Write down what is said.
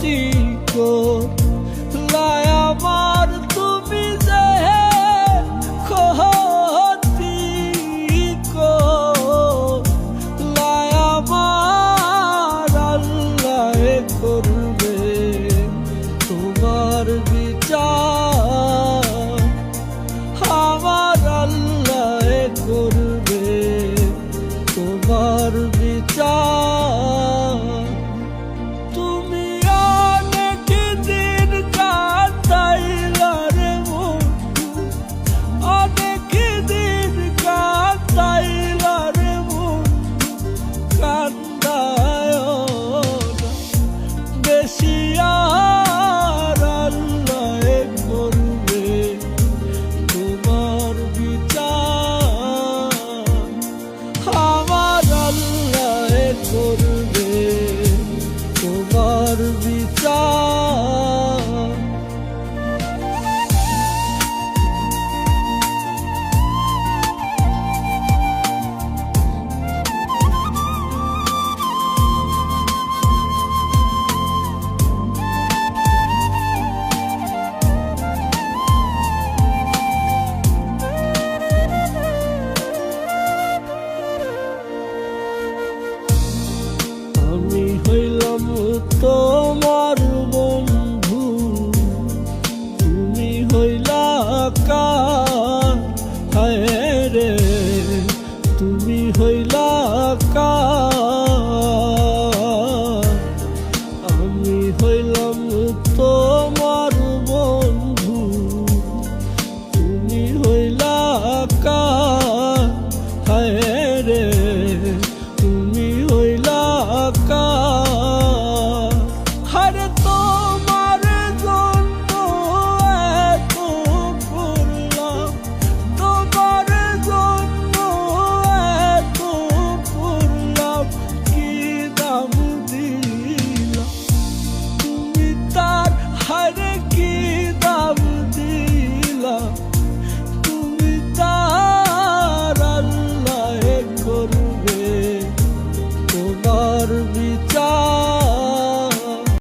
ক্ষতি করলাই আমার, তুমি যে ক্ষতি করলাই আমার। আল্লাহ করবে তোমার বিচার, আমার আল্লাহ করবে তোমার বিচার। তুমি অনেক দিন কাটাইলা রে বন্ধু, অনেক দিন কাটাইলা রে বন্ধু, কান্দায় না বেশি আর। আল্লাহ করবে তোমার বিচার, আমার আল্লাহ করবে তোমার বিচার। আমি হইলাম তোমার